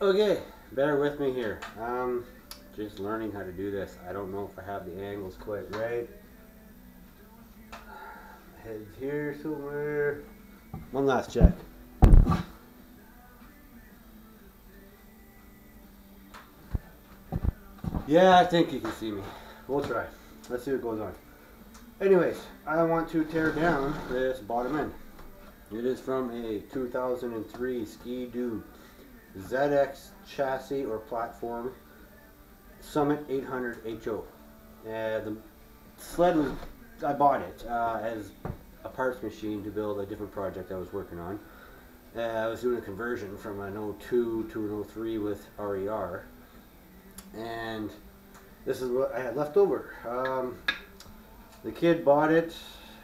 Okay, bear with me here. Just learning how to do this. I don't know if I have the angles quite right. Head's here somewhere. One last check. Yeah, I think you can see me. We'll try. Let's see what goes on. Anyways, I want to tear down this bottom end. It is from a 2003 Skidoo ZX chassis or platform Summit 800 HO. The sled was, I bought it as a parts machine to build a different project I was working on. I was doing a conversion from an 02 to an 03 with RER, and this is what I had left over. The kid bought it,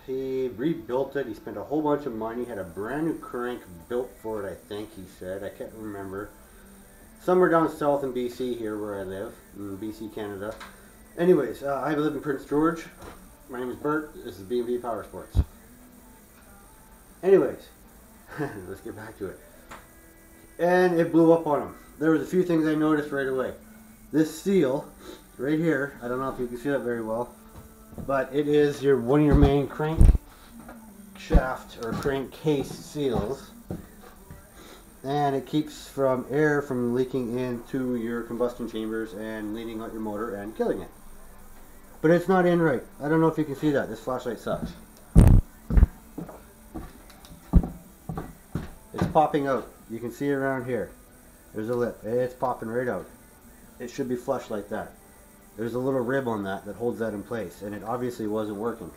he rebuilt it, he spent a whole bunch of money, had a brand new crank built for it, I think he said, I can't remember. Somewhere down south in BC here where I live, in BC, Canada. Anyways, I live in Prince George. My name is Bert, this is B&B Power Sports. Anyways, let's get back to it. And it blew up on him. There was a few things I noticed right away. This seal, right here, I don't know if you can see that very well, but it is one of your main crank shaft or crank case seals, and it keeps from air from leaking into your combustion chambers and leading out your motor and killing it. But it's not in right. I don't know if you can see that. This flashlight sucks. It's popping out. You can see it around here. There's a lip. It's popping right out. It should be flush like that. There's a little rib on that holds that in place, and it obviously wasn't working.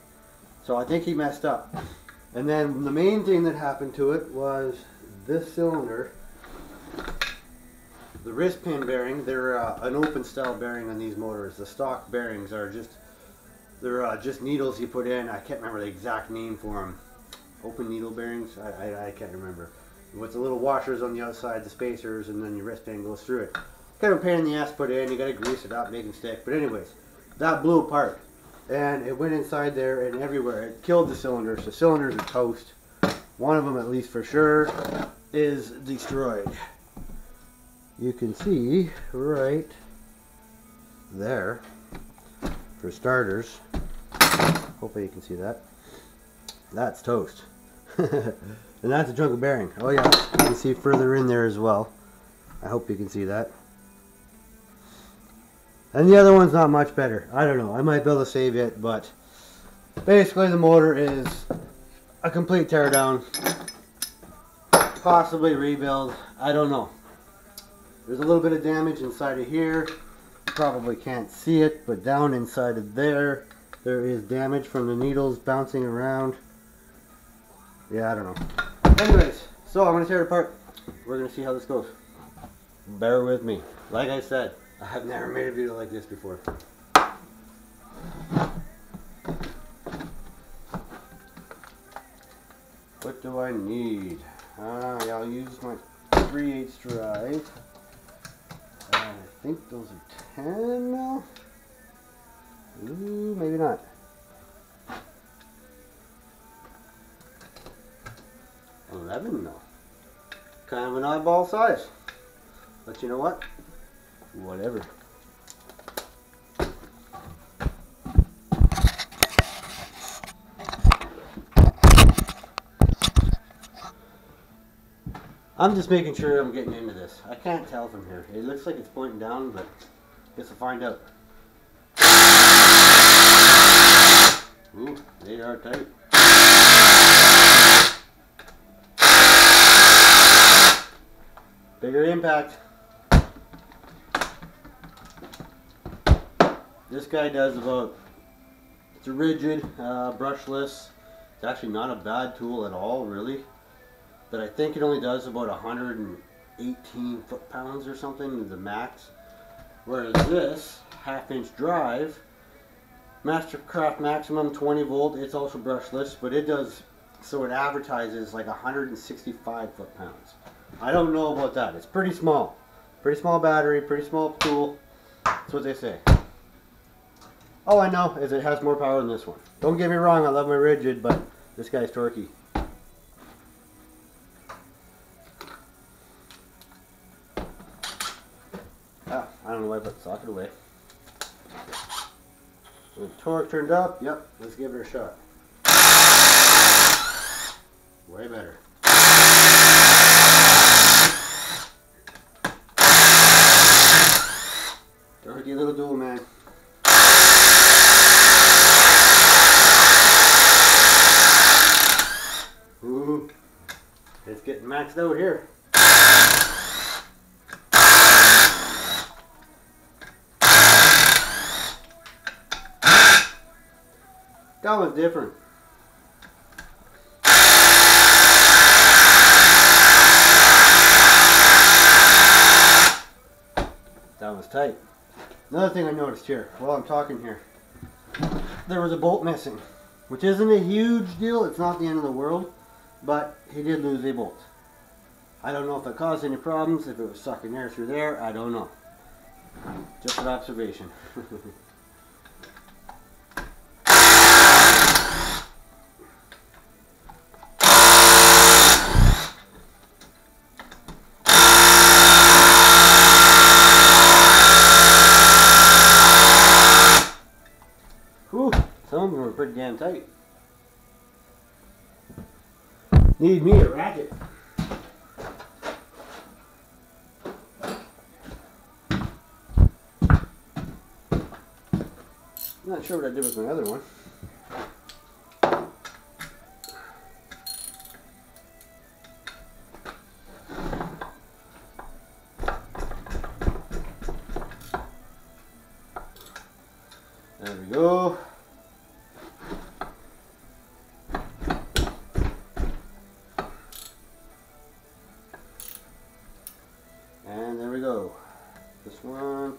So I think he messed up. And then the main thing that happened to it was this cylinder, the wrist pin bearing. They're an open style bearing on these motors. The stock bearings are just needles you put in. I can't remember the exact name for them. Open needle bearings. I can't remember. With the little washers on the outside, the spacers, and then your wrist pin goes through it. Kind of a pain in the ass to put in. You got to grease it up, make them stick. But anyways, that blew apart, and it went inside there and everywhere. It killed the cylinders. The cylinders are toast. One of them, at least for sure, is destroyed. You can see right there, for starters. Hopefully you can see that. That's toast. And that's a chunk of bearing. Oh yeah, you can see further in there as well. I hope you can see that. And the other one's not much better. I don't know. I might be able to save it, but basically the motor is a complete teardown. Possibly rebuild. I don't know. There's a little bit of damage inside of here. You probably can't see it, but down inside of there is damage from the needles bouncing around. Yeah, I don't know. Anyways, so I'm going to tear it apart. We're going to see how this goes. Bear with me. Like I said, I have never made a video like this before. What do I need? Yeah, I'll use my 3/8 drive. I think those are 10 mil. Ooh, maybe not. 11 mil. Kind of an oddball size. But you know what? Whatever. I'm just making sure I'm getting into this. I can't tell from here. It looks like it's pointing down, but I guess we'll find out. Ooh, they are tight. Bigger impact. This guy does about, it's a rigid, brushless. It's actually not a bad tool at all, really. But I think it only does about 118 foot-pounds or something, the max. Whereas this, half-inch drive, Mastercraft Maximum 20 volt, it's also brushless, but it does, so it advertises like 165 foot-pounds. I don't know about that. It's pretty small. Pretty small battery, pretty small tool. That's what they say. All I know is it has more power than this one. Don't get me wrong, I love my rigid, but this guy's torquey. don't know why I put the socket away. The torque turned up. Yep, let's give it a shot. Way better. Dirty little dual man. Ooh, it's getting maxed out here. That was different. That was tight. Another thing I noticed here, while I'm talking here, there was a bolt missing, which isn't a huge deal. It's not the end of the world, but he did lose a bolt. I don't know if it caused any problems, if it was sucking air through there, I don't know. Just an observation. Whew, some of them were pretty damn tight. Need me a ratchet. Not sure what I did with my other one. There we go. And there we go. This one.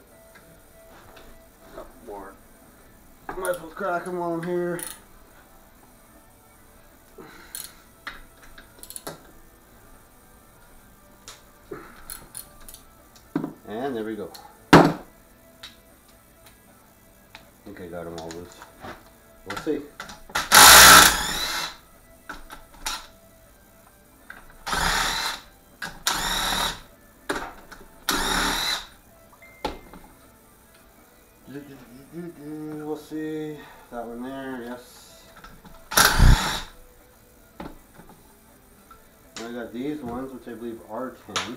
Up more. Might as well crack them while I'm here. And there we go. I think I got them all loose. We'll see. We'll see. That one there, yes. I got these ones, which I believe are 10.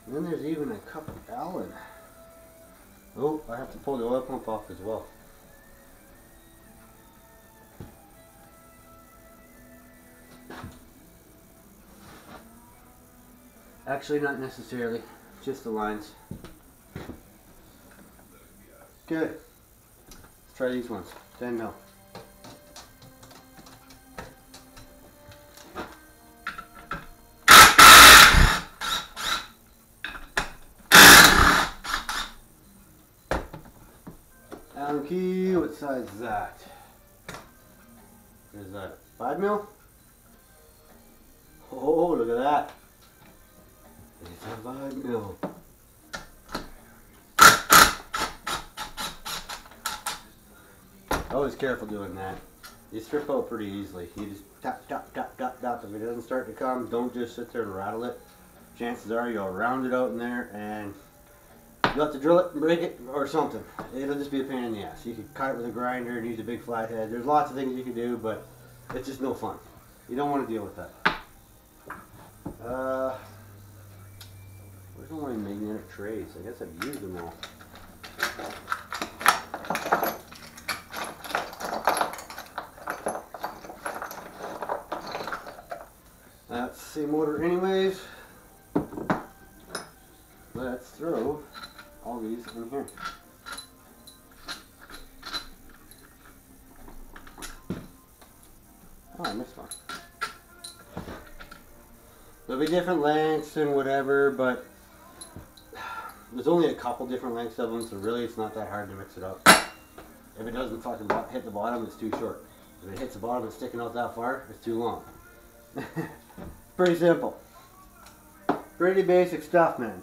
And then there's even a couple Allen. Oh, I have to pull the oil pump off as well. Actually, not necessarily, just the lines. Good. Let's try these ones. 10 mil. Allen key, what size is that? Is that 5 mil? Oh, look at that. It's a 5 mil. Always careful doing that. You strip out pretty easily. You just tap, tap, tap, tap, tap. If it doesn't start to come, don't just sit there and rattle it. Chances are you'll round it out in there and you'll have to drill it and break it or something. It'll just be a pain in the ass. You can cut it with a grinder and use a big flathead. There's lots of things you can do, but it's just no fun. You don't want to deal with that. Where's all my magnetic trays? I guess I've used them all. That's the same motor anyways. Let's throw all these in here. Oh, I missed one. There'll be different lengths and whatever, but there's only a couple different lengths of them, so really it's not that hard to mix it up. If it doesn't fucking hit the bottom, it's too short. If it hits the bottom and it's sticking out that far, it's too long. Pretty simple. Pretty basic stuff, man.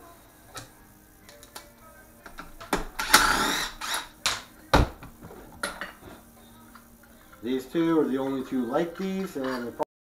These two are the only two like these, and